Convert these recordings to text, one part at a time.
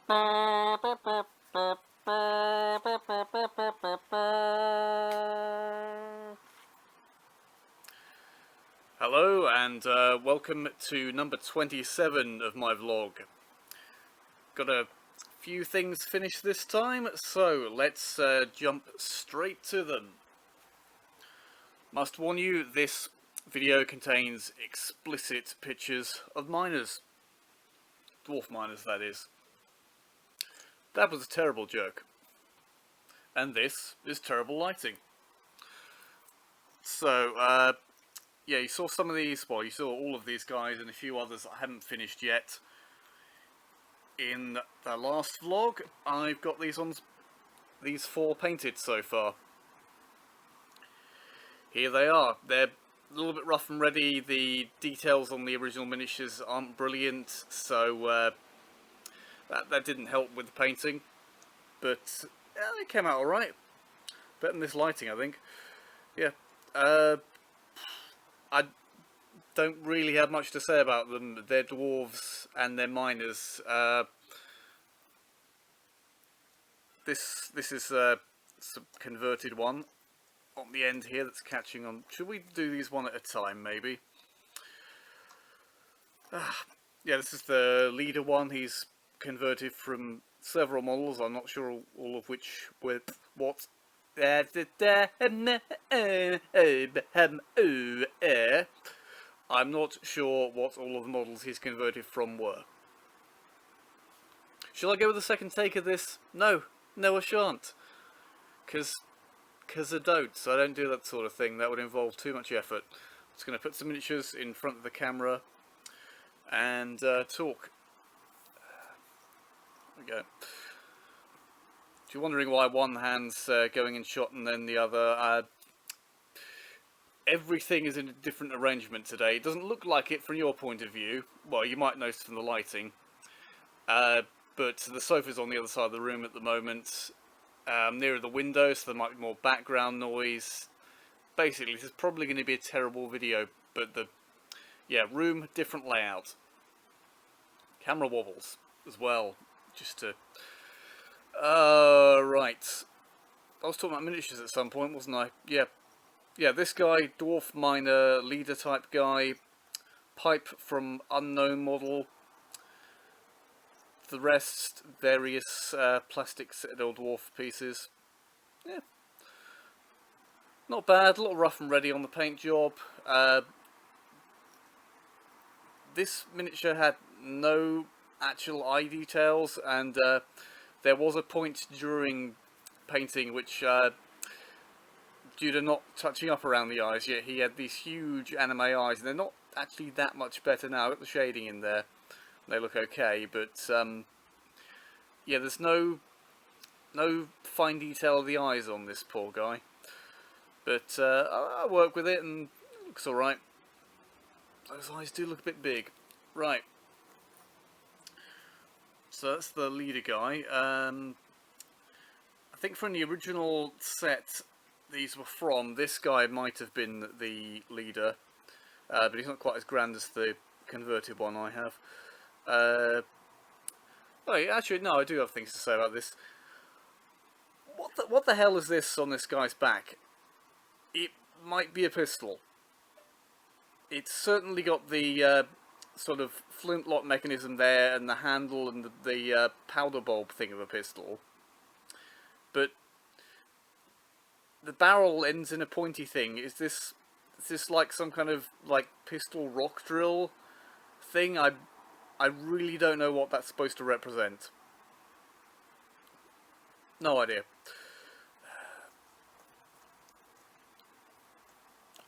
Hello and welcome to number 27 of my vlog. Got a few things finished this time, so let's jump straight to them. Must warn you, this video contains explicit pictures of miners. Dwarf miners, that is. That was a terrible joke. And this is terrible lighting. So, yeah, you saw some of these, well, you saw all of these guys and a few others I haven't finished yet. In the last vlog, I've got these four painted so far. Here they are. They're a little bit rough and ready. The details on the original miniatures aren't brilliant, so that didn't help with the painting. But they came out alright. Better than this lighting, I think. Yeah. I don't really have much to say about them. They're dwarves and they're miners. This is a converted one on the end here that's catching on. Should we do these one at a time, maybe? Yeah, this is the leader one. He's converted from several models. I'm not sure all of which with what. I'm not sure what all of the models he's converted from were. Shall I go with a second take of this? No, I shan't. Because I don't. So I don't do that sort of thing. That would involve too much effort. I'm just going to put some miniatures in front of the camera and talk. There we go. If you're wondering why one hand's going in shot and then the other, everything is in a different arrangement today. It doesn't look like it from your point of view. Well, you might notice from the lighting. But the sofa's on the other side of the room at the moment, nearer the window, so there might be more background noise. Basically, this is probably going to be a terrible video, but room, different layout. Camera wobbles as well, just to... right. I was talking about miniatures at some point, wasn't I? Yeah, this guy, dwarf miner, leader type guy, pipe from unknown model. The rest, various plastic Citadel dwarf pieces. Yeah. Not bad, a little rough and ready on the paint job. This miniature had no actual eye details, and there was a point during painting which, due to not touching up around the eyes yet, he had these huge anime eyes, and they're not actually that much better now. I've got the shading in there. They look okay, but yeah, there's no fine detail of the eyes on this poor guy. But I work with it and it looks alright. Those eyes do look a bit big. Right. So that's the leader guy. I think from the original set these were from, this guy might have been the leader. But he's not quite as grand as the converted one I have. Oh, actually, no, I do have things to say about this. What the hell is this on this guy's back? It might be a pistol. It's certainly got the sort of flintlock mechanism there, and the handle and the powder bulb thing of a pistol. But the barrel ends in a pointy thing. Is this like some kind of like pistol rock drill thing? I really don't know what that's supposed to represent. No idea.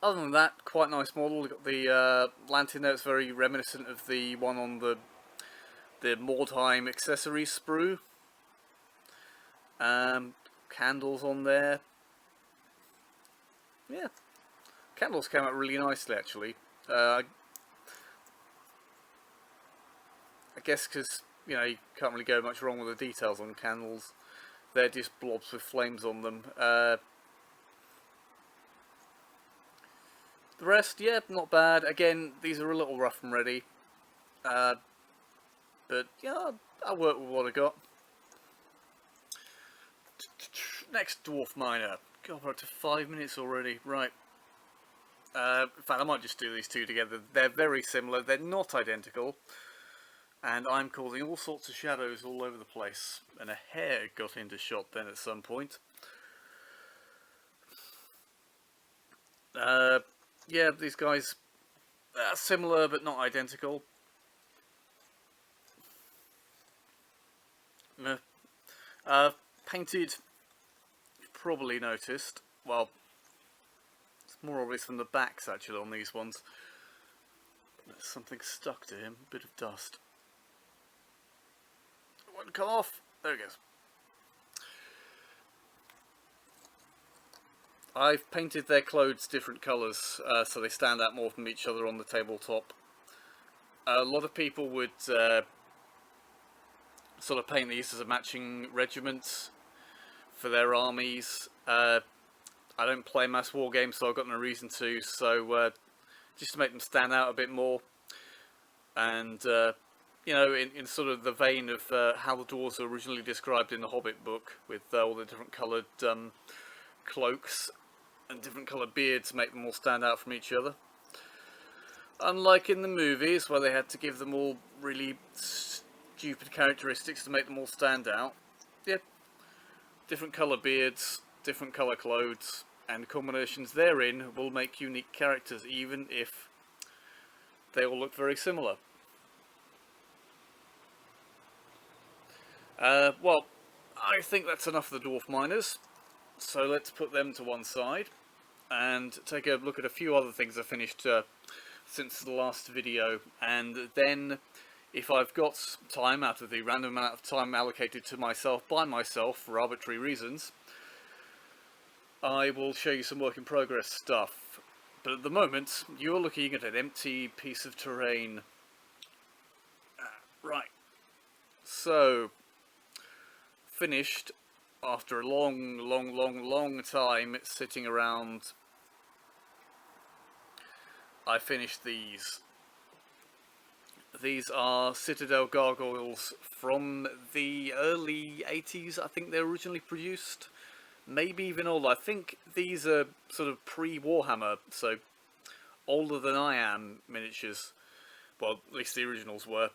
Other than that, quite nice model. We've got the lantern there. It's very reminiscent of the one on the Mordheim accessory sprue. Candles on there. Yeah, candles came out really nicely actually. I guess because, you know, you can't really go much wrong with the details on candles. They're just blobs with flames on them. The rest, yeah, not bad. Again, these are a little rough and ready. But, yeah, I'll work with what I got. next dwarf miner. God, we're up to 5 minutes already. Right. In fact, I might just do these two together. They're very similar. They're not identical. And I'm causing all sorts of shadows all over the place. And a hair got into shot then at some point. Yeah, these guys are similar but not identical. Painted, you've probably noticed. Well, it's more obvious from the backs actually on these ones. There's something stuck to him, a bit of dust. It won't come off. There it goes. I've painted their clothes different colours so they stand out more from each other on the tabletop. A lot of people would sort of paint these as a matching regiment for their armies. I don't play mass war games, so I've got no reason to, so just to make them stand out a bit more. And, you know, in sort of the vein of how the dwarves were originally described in the Hobbit book, with all the different coloured cloaks and different coloured beards to make them all stand out from each other. Unlike in the movies, where they had to give them all really stupid characteristics to make them all stand out. Yep, different colour beards, different colour clothes, and combinations therein will make unique characters, even if they all look very similar. Well, I think that's enough of the dwarf miners, so let's put them to one side and take a look at a few other things I've finished since the last video, and then if I've got time out of the random amount of time allocated to myself by myself for arbitrary reasons, I will show you some work in progress stuff. But at the moment, you're looking at an empty piece of terrain. Right. So, finished after a long time sitting around. I finished these. These are Citadel Gargoyles from the early 80s, I think they were originally produced. Maybe even older. I think these are sort of pre-Warhammer, so older than I am miniatures. Well, at least the originals were.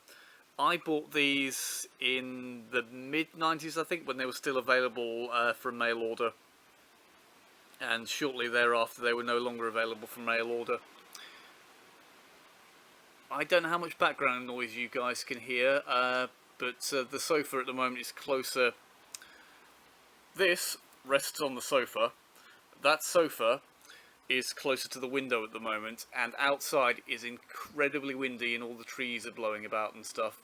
I bought these in the mid-90s, I think, when they were still available from mail order. And shortly thereafter they were no longer available from mail order. I don't know how much background noise you guys can hear, but the sofa at the moment is closer. This rests on the sofa. That sofa is closer to the window at the moment, and outside is incredibly windy and all the trees are blowing about and stuff.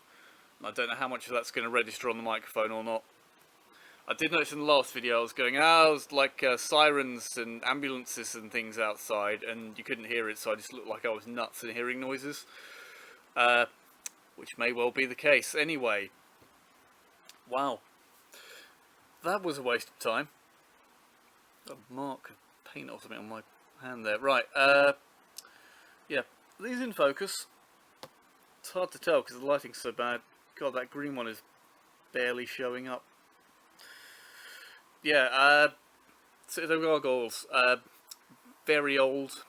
And I don't know how much of that's going to register on the microphone or not. I did notice in the last video I was going, it was like sirens and ambulances and things outside, and you couldn't hear it, so I just looked like I was nuts and hearing noises. Which may well be the case. Anyway, wow, that was a waste of time. A mark of paint or something on my hand there. Right, yeah, these in focus. It's hard to tell because the lighting's so bad. God, that green one is barely showing up. Yeah, Citadel Gargoyles, very old,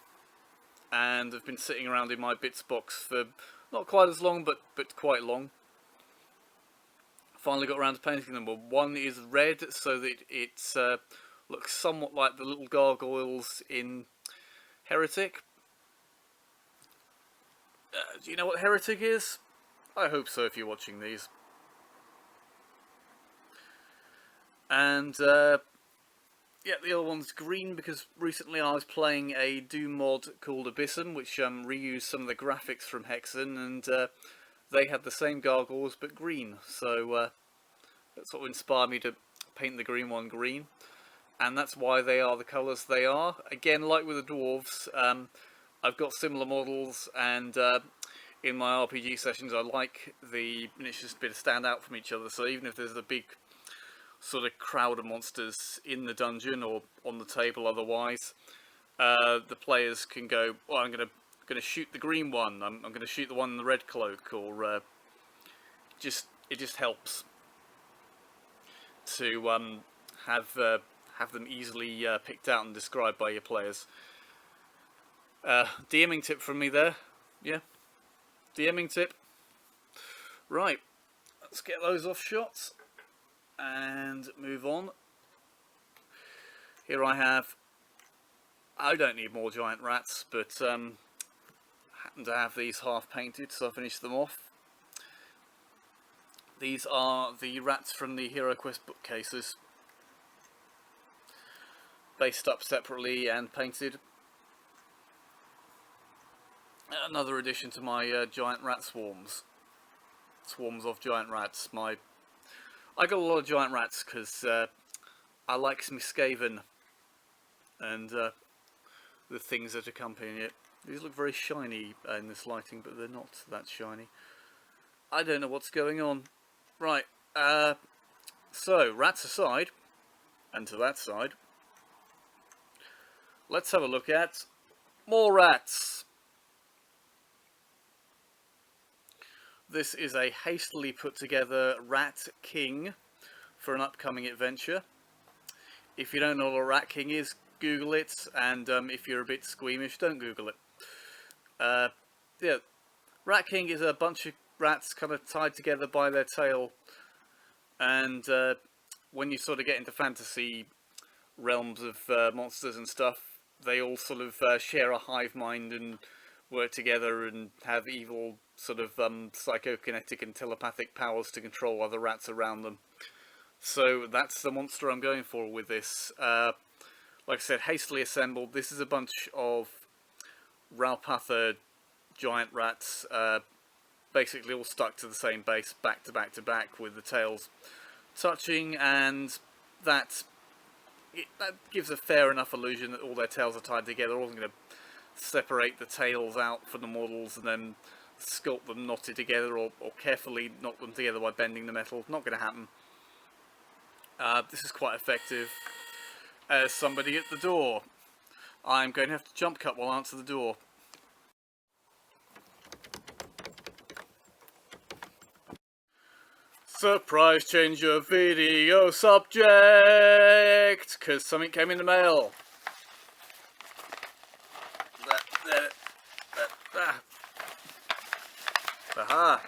and have been sitting around in my bits box for not quite as long, but quite long. Finally got around to painting them. One is red, so that it looks somewhat like the little gargoyles in Heretic. Do you know what Heretic is? I hope so if you're watching these. And yeah, the other one's green because recently I was playing a Doom mod called Abyssum, which reused some of the graphics from Hexen, and they had the same gargoyles but green, so that's what inspired me to paint the green one green, and that's why they are the colours they are. Again, like with the dwarves, I've got similar models, and in my RPG sessions I like the miniatures to be able to stand out from each other, so even if there's a big sort of crowd of monsters in the dungeon or on the table otherwise, the players can go, well, I'm going to shoot the green one, I'm going to shoot the one in the red cloak, or it just helps to have have them easily picked out and described by your players. DMing tip from me there. Yeah, DMing tip. Right, let's get those off shots and move on. Here I don't need more giant rats, but happen to have these half painted, so I finished them off. These are the rats from the Hero Quest bookcases, based up separately and painted. Another addition to my giant rat swarms. Swarms of giant rats. I got a lot of giant rats because I like some Skaven and the things that accompany it. These look very shiny in this lighting, but they're not that shiny. I don't know what's going on. Right, so rats aside, and to that side, let's have a look at more rats. This is a hastily put together Rat King for an upcoming adventure. If you don't know what a Rat King is, Google it, and if you're a bit squeamish, don't Google it. Yeah, Rat King is a bunch of rats kind of tied together by their tail, and when you sort of get into fantasy realms of monsters and stuff, they all sort of share a hive mind and work together and have evil sort of psychokinetic and telepathic powers to control other rats around them. So that's the monster I'm going for with this. Like I said, hastily assembled. This is a bunch of Ralpatha giant rats, basically all stuck to the same base, back to back to back, with the tails touching, and that gives a fair enough illusion that all their tails are tied together. I wasn't going to separate the tails out for the models and then sculpt them knotted together, or carefully knot them together by bending the metal. Not going to happen. This is quite effective. There's somebody at the door. I'm going to have to jump cut while I answer the door. Surprise change of video subject, because something came in the mail. Aha!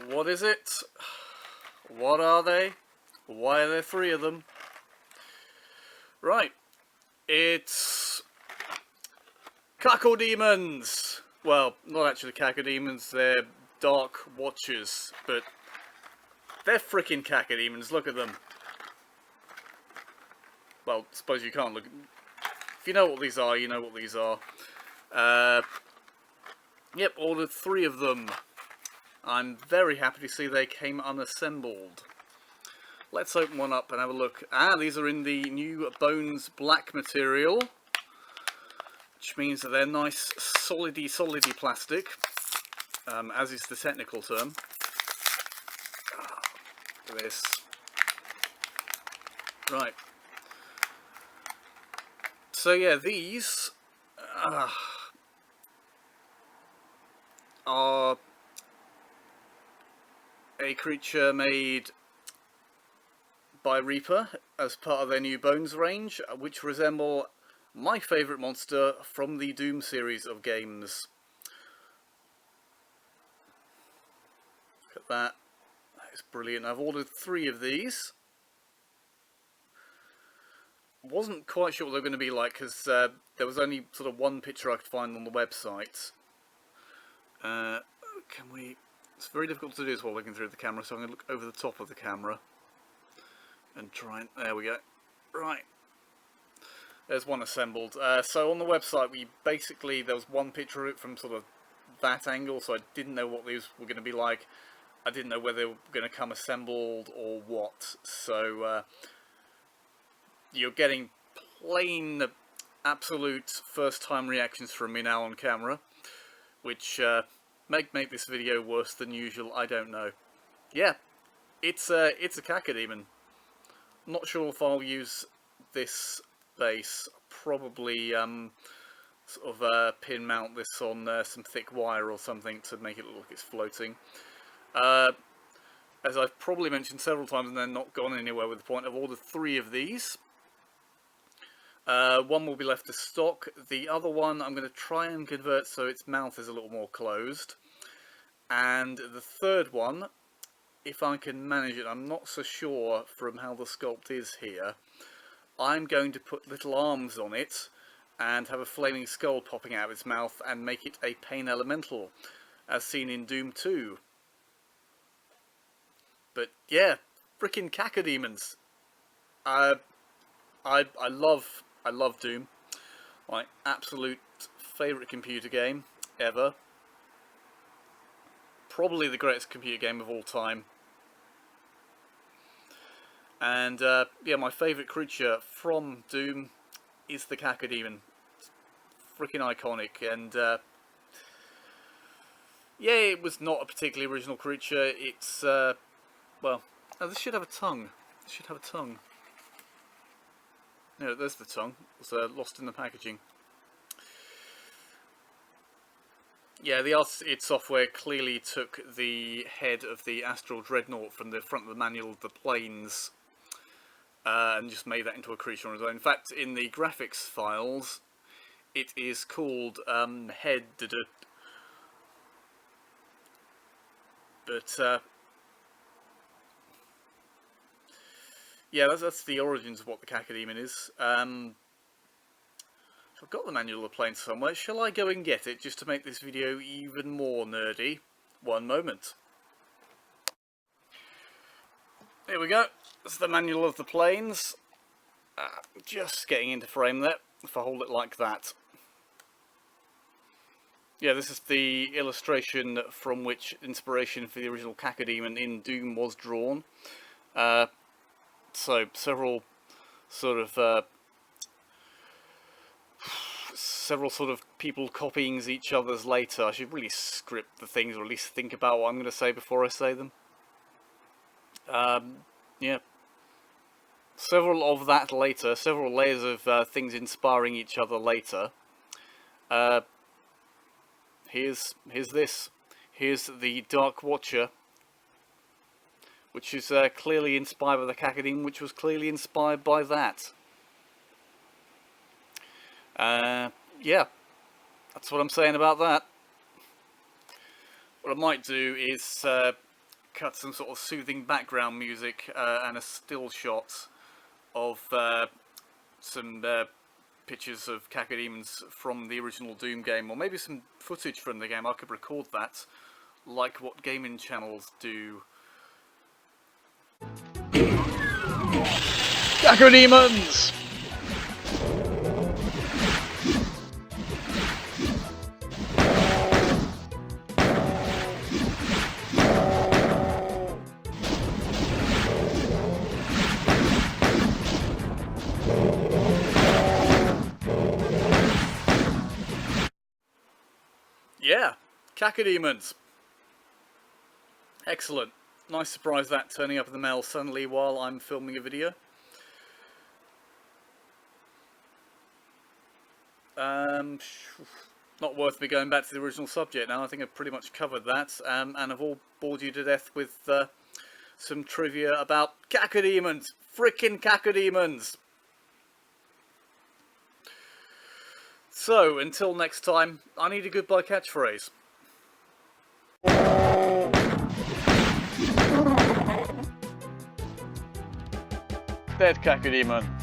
What is it? What are they? Why are there 3 of them? Right, it's Cacodemons. Well, not actually Cacodemons, they're Dark Watchers, but they're frickin' Cacodemons, look at them. Well, suppose you can't look. If you know what these are, you know what these are. Yep, ordered 3 of them. I'm very happy to see they came unassembled. Let's open one up and have a look. These are in the new Bones Black material, which means that they're nice, solidy plastic, as is the technical term. Look at this. Right. So yeah, these are a creature made by Reaper as part of their new Bones range, which resemble my favourite monster from the Doom series of games. Look at that. That is brilliant. I've ordered 3 of these. Wasn't quite sure what they were going to be like, because there was only sort of one picture I could find on the website. It's very difficult to do this while looking through the camera, so I'm going to look over the top of the camera and try and... there we go. Right. There's one assembled. So on the website, there was one picture of it from sort of that angle, so I didn't know what these were going to be like. I didn't know whether they were going to come assembled or what. So you're getting plain, absolute first-time reactions from me now on camera, which make this video worse than usual. I don't know. Yeah, it's a Cacodemon. Not sure if I'll use this base. Probably sort of pin mount this on some thick wire or something to make it look like it's floating. As I've probably mentioned several times and then not gone anywhere with the point, I've ordered 3 of these. One will be left to stock. The other one I'm going to try and convert so its mouth is a little more closed. And the third one, if I can manage it, I'm not so sure from how the sculpt is here, I'm going to put little arms on it and have a flaming skull popping out of its mouth and make it a pain elemental, as seen in Doom 2. But yeah, frickin' cacodemons. I love Doom. My absolute favourite computer game ever. Probably the greatest computer game of all time. And yeah, my favourite creature from Doom is the cacodemon. It's freaking iconic, and yeah, it was not a particularly original creature. It's well, oh, this should have a tongue. This should have a tongue. No, there's the tongue. It was lost in the packaging. Yeah, the id Software clearly took the head of the Astral Dreadnought from the front of the manual of the planes and just made that into a creature on its own. In fact, in the graphics files, it is called head. But yeah, that's the origins of what the cacodemon is. I've got the manual of the plane somewhere. Shall I go and get it just to make this video even more nerdy? One moment. Here we go. That's the manual of the planes. Just getting into frame there, if I hold it like that. Yeah, this is the illustration from which inspiration for the original cacodemon in Doom was drawn. So, several sort of people copying each other's later. I should really script the things, or at least think about what I'm going to say before I say them. Yeah. Several of that later, several layers of things inspiring each other later. Here's this. Here's the Dark Watcher, which is clearly inspired by the cacodemon, which was clearly inspired by that. Yeah, that's what I'm saying about that. What I might do is cut some sort of soothing background music and a still shot of some pictures of cacodemons from the original Doom game, or maybe some footage from the game. I could record that, like what gaming channels do. Cacodemons! Yeah, cacodemons. Excellent. Nice surprise that turning up in the mail suddenly while I'm filming a video. Not worth me going back to the original subject now. I think I've pretty much covered that, and I've all bored you to death with some trivia about cacodemons. Frickin' cacodemons! So, until next time, I need a goodbye catchphrase. Dead cacodemon.